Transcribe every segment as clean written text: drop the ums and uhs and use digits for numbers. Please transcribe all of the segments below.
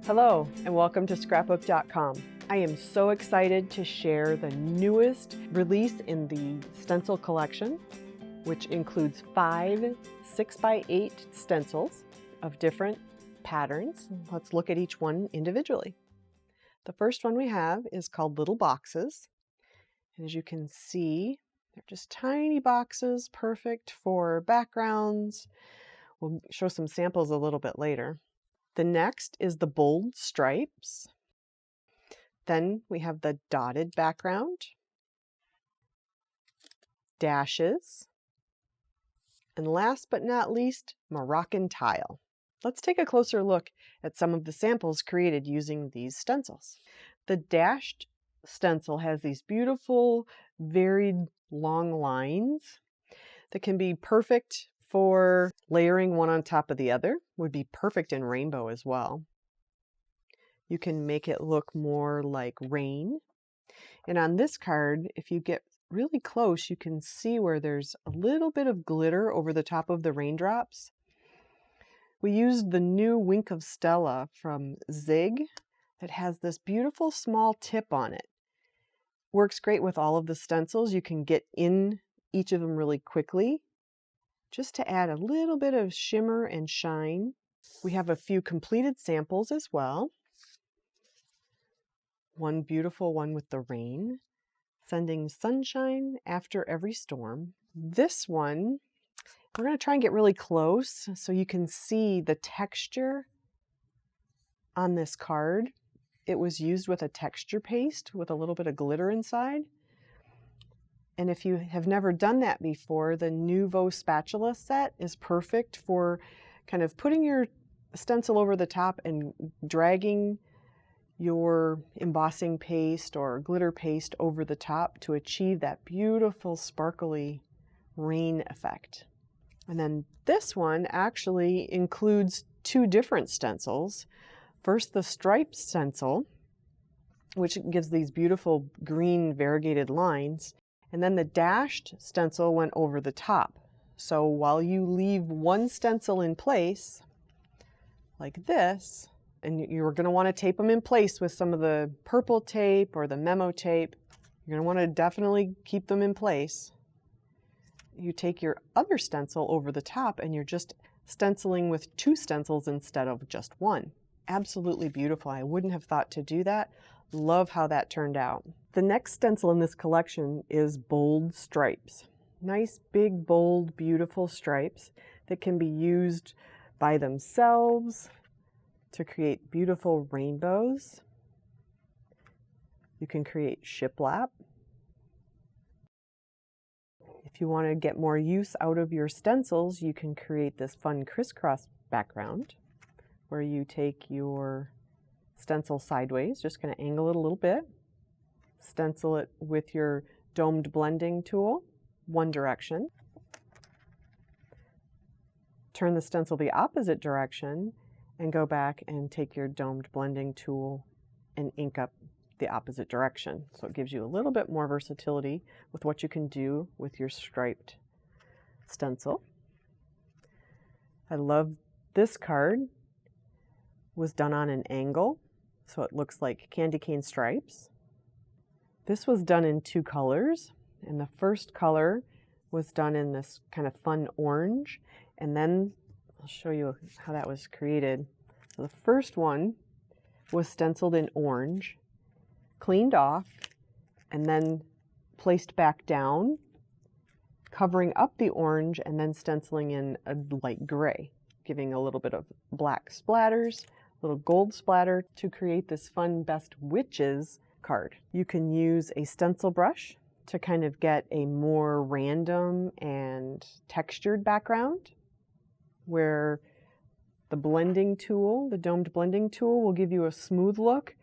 Hello, and welcome to Scrapbook.com. I am so excited to share the newest release in the Stencil Collection, which includes 5 6x8 stencils of different patterns. Let's look at each one individually. The first one we have is called Little Boxes. And as you can see, they're just tiny boxes, perfect for backgrounds. We'll show some samples a little bit later. The next is the bold stripes. Then we have the dotted background, dashes, and last but not least, Moroccan tile. Let's take a closer look at some of the samples created using these stencils. The dashed stencil has these beautiful, varied long lines that can be perfect for layering one on top of the other. Would be perfect in rainbow as well. You can make it look more like rain. And on this card, if you get really close, you can see where there's a little bit of glitter over the top of the raindrops. We used the new Wink of Stella from Zig that has this beautiful small tip on it. Works great with all of the stencils. You can get in each of them really quickly, just to add a little bit of shimmer and shine. We have a few completed samples as well. One beautiful one with the rain, sending sunshine after every storm. This one, we're going to try and get really close so you can see the texture on this card. It was used with a texture paste with a little bit of glitter inside. And if you have never done that before, the Nouveau spatula set is perfect for kind of putting your stencil over the top and dragging your embossing paste or glitter paste over the top to achieve that beautiful sparkly rain effect. And then this one actually includes 2 different stencils. First, the striped stencil, which gives these beautiful green variegated lines. And then the dashed stencil went over the top. So while you leave one stencil in place, like this, and you're going to want to tape them in place with some of the purple tape or the memo tape, you're going to want to definitely keep them in place. You take your other stencil over the top and you're just stenciling with 2 stencils instead of just 1. Absolutely beautiful. I wouldn't have thought to do that. Love how that turned out. The next stencil in this collection is bold stripes. Nice, big, bold, beautiful stripes that can be used by themselves to create beautiful rainbows. You can create shiplap. If you want to get more use out of your stencils, you can create this fun crisscross background where you take your stencil sideways, just going to angle it a little bit, stencil it with your domed blending tool, one direction, turn the stencil the opposite direction, and go back and take your domed blending tool and ink up the opposite direction. So it gives you a little bit more versatility with what you can do with your striped stencil. I love this card. Was done on an angle, so it looks like candy cane stripes. This was done in 2 colors, and the first color was done in this kind of fun orange, and then I'll show you how that was created. So the first one was stenciled in orange, cleaned off, and then placed back down, covering up the orange and then stenciling in a light gray, giving a little bit of black splatters, little gold splatter to create this fun Best Witches card. You can use a stencil brush to kind of get a more random and textured background, where the blending tool, the domed blending tool, will give you a smooth look.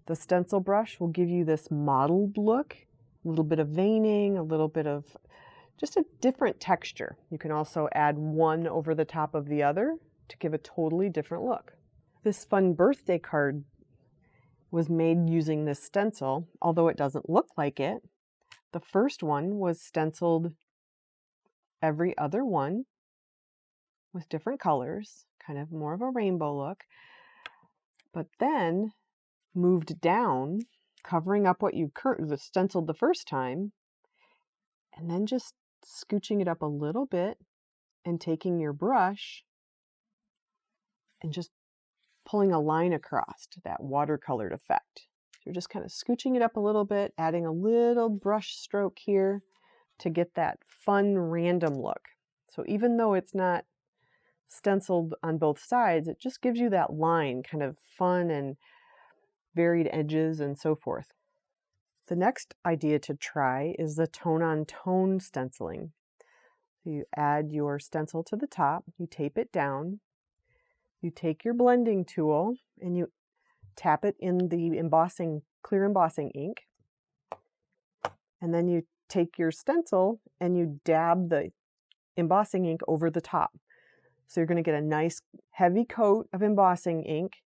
The stencil brush will give you this mottled look, a little bit of veining, a little bit of just a different texture. You can also add one over the top of the other to give a totally different look. This fun birthday card was made using this stencil, although it doesn't look like it. The first one was stenciled every other one with different colors, kind of more of a rainbow look. but then moved down, covering up what you stenciled the first time, and then just scooching it up a little bit and taking your brush and just pulling a line across to that watercolored effect. So you're just kind of scooching it up a little bit, adding a little brush stroke here to get that fun random look. So even though it's not stenciled on both sides, it just gives you that line, kind of fun and varied edges and so forth. The next idea to try is the tone-on-tone stenciling. You add your stencil to the top, you tape it down, you take your blending tool and you tap it in the clear embossing ink, and then you take your stencil and you dab the embossing ink over the top. So you're going to get a nice heavy coat of embossing ink.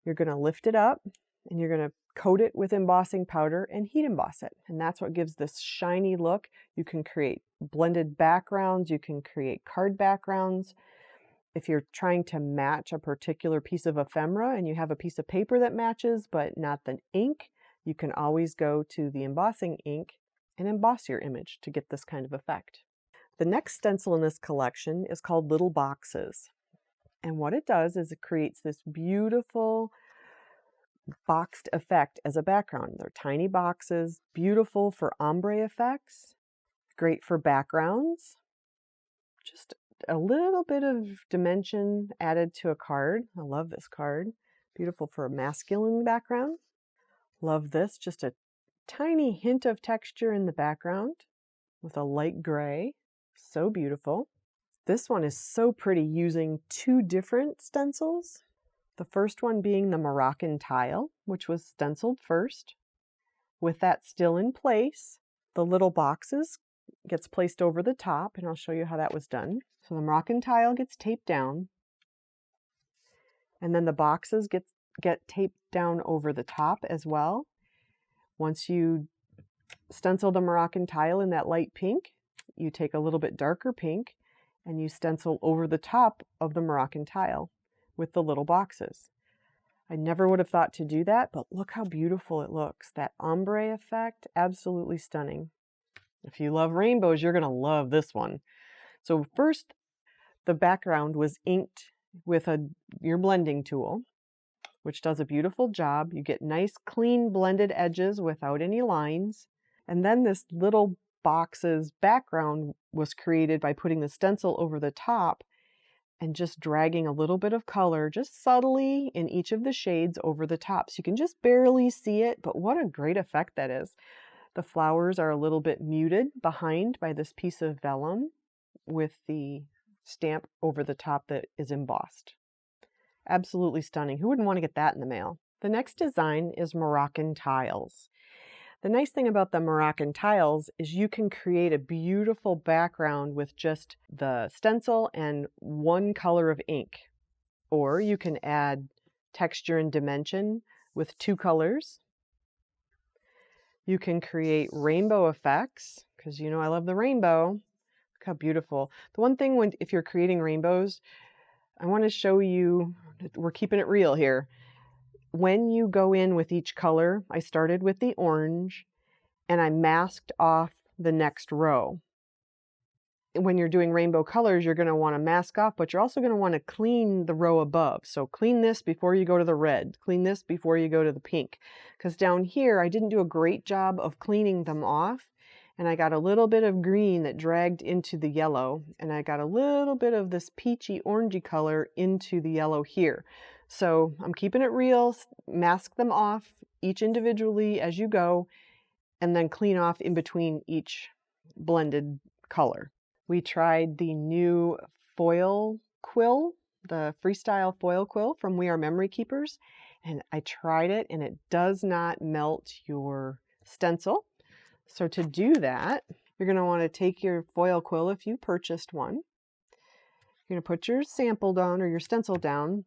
You're going to lift it up and you're going to coat it with embossing powder and heat emboss it. And that's what gives this shiny look. You can create blended backgrounds, you can create card backgrounds. If you're trying to match a particular piece of ephemera and you have a piece of paper that matches but not the ink, you can always go to the embossing ink and emboss your image to get this kind of effect. The next stencil in this collection is called Little Boxes. And what it does is it creates this beautiful boxed effect as a background. They're tiny boxes, beautiful for ombre effects, great for backgrounds. Just a little bit of dimension added to a card. I love this card. Beautiful for a masculine background. Love this, just a tiny hint of texture in the background with a light gray. So beautiful. This one is so pretty using two different stencils. The first one being the Moroccan tile, which was stenciled first. With that still in place, the little boxes gets placed over the top, and I'll show you how that was done. So the Moroccan tile gets taped down, and then the boxes get taped down over the top as well. Once you stencil the Moroccan tile in that light pink, you take a little bit darker pink and you stencil over the top of the Moroccan tile with the little boxes. I never would have thought to do that, but look how beautiful it looks. That ombre effect, absolutely stunning. If you love rainbows, you're going to love this one. So first, the background was inked with your blending tool, which does a beautiful job. You get nice, clean, blended edges without any lines. And then this little box's background was created by putting the stencil over the top and just dragging a little bit of color, just subtly in each of the shades over the top. So you can just barely see it, but what a great effect that is. The flowers are a little bit muted behind by this piece of vellum with the stamp over the top that is embossed. Absolutely stunning. Who wouldn't want to get that in the mail? The next design is Moroccan tiles. The nice thing about the Moroccan tiles is you can create a beautiful background with just the stencil and one color of ink. Or you can add texture and dimension with two colors. You can create rainbow effects, because you know I love the rainbow. Look how beautiful. The one thing if you're creating rainbows, I want to show you, we're keeping it real here. When you go in with each color, I started with the orange and I masked off the next row. When you're doing rainbow colors, you're going to want to mask off, but you're also going to want to clean the row above. So clean this before you go to the red. Clean this before you go to the pink. Because down here, I didn't do a great job of cleaning them off. And I got a little bit of green that dragged into the yellow. And I got a little bit of this peachy orangey color into the yellow here. So I'm keeping it real. Mask them off each individually as you go. And then clean off in between each blended color. We tried the new foil quill, the freestyle foil quill from We Are Memory Keepers, and I tried it and it does not melt your stencil. So to do that, you're going to want to take your foil quill if you purchased one. You're going to put your sample down or your stencil down,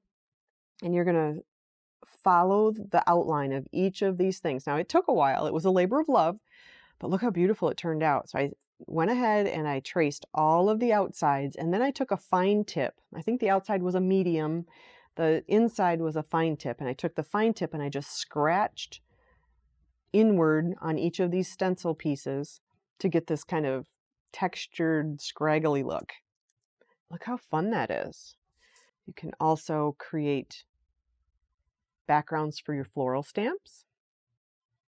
and you're going to follow the outline of each of these things. Now it took a while, it was a labor of love, but look how beautiful it turned out. So I went ahead and I traced all of the outsides, and then I took a fine tip. I think the outside was a medium. The inside was a fine tip, and I took the fine tip and I just scratched inward on each of these stencil pieces to get this kind of textured, scraggly look. Look how fun that is. You can also create backgrounds for your floral stamps.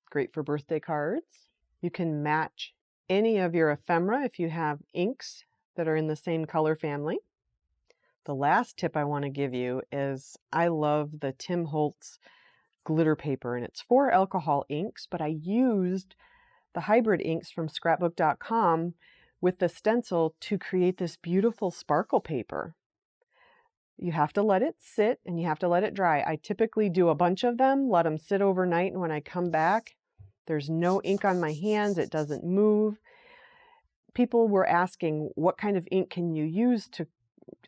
Great for birthday cards. You can match any of your ephemera if you have inks that are in the same color family. The last tip I want to give you is I love the Tim Holtz glitter paper, and it's 4 alcohol inks, but I used the hybrid inks from Scrapbook.com with the stencil to create this beautiful sparkle paper. You have to let it sit and you have to let it dry. I typically do a bunch of them, let them sit overnight, and when I come back, there's no ink on my hands, it doesn't move. People were asking, what kind of ink can you use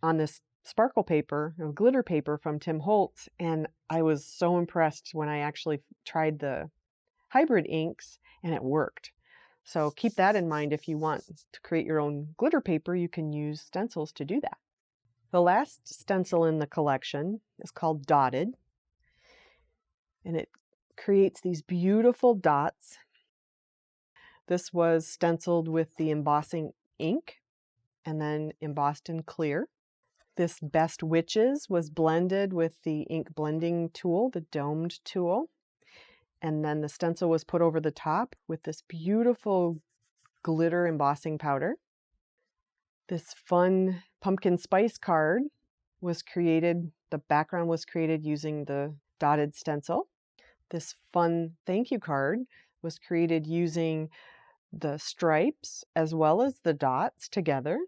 on this sparkle paper, glitter paper from Tim Holtz? And I was so impressed when I actually tried the hybrid inks, and it worked. So keep that in mind. If you want to create your own glitter paper, you can use stencils to do that. The last stencil in the collection is called Dotted, and it creates these beautiful dots. This was stenciled with the embossing ink and then embossed in clear. This Best Witches was blended with the ink blending tool, the domed tool. And then the stencil was put over the top with this beautiful glitter embossing powder. This fun pumpkin spice card was created, the background was created using the dotted stencil. This fun thank you card was created using the stripes as well as the dots together.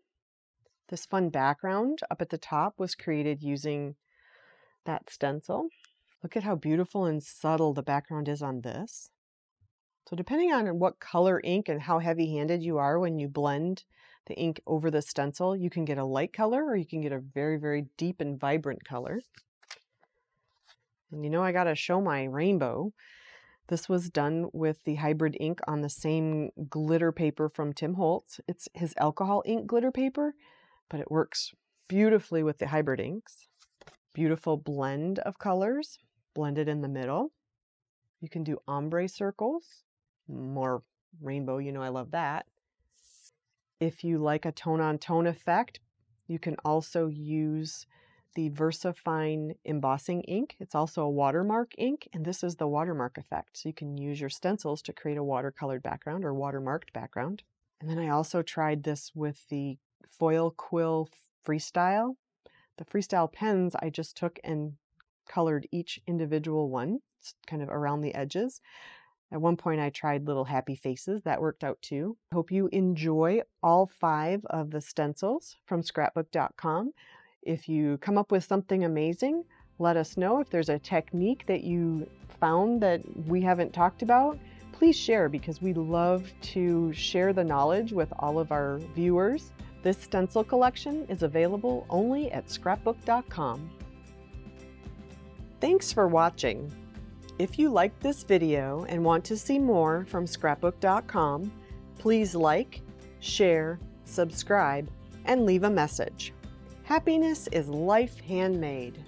This fun background up at the top was created using that stencil. Look at how beautiful and subtle the background is on this. So depending on what color ink and how heavy-handed you are when you blend the ink over the stencil, you can get a light color or you can get a very, very deep and vibrant color. And you know, I gotta show my rainbow. This was done with the hybrid ink on the same glitter paper from Tim Holtz. It's his alcohol ink glitter paper, but it works beautifully with the hybrid inks. Beautiful blend of colors blended in the middle. You can do ombre circles, more rainbow, you know I love that. If you like a tone-on-tone effect, you can also use the VersaFine embossing ink. It's also a watermark ink, and this is the watermark effect. So you can use your stencils to create a watercolored background or watermarked background. And then I also tried this with the foil quill freestyle. The freestyle pens, I just took and colored each individual one, kind of around the edges. At one point I tried little happy faces. That worked out too. Hope you enjoy all 5 of the stencils from Scrapbook.com. If you come up with something amazing, let us know. If there's a technique that you found that we haven't talked about, please share, because we love to share the knowledge with all of our viewers. This stencil collection is available only at Scrapbook.com. Thanks for watching. If you liked this video and want to see more from Scrapbook.com, please like, share, subscribe, and leave a message. Happiness is life handmade.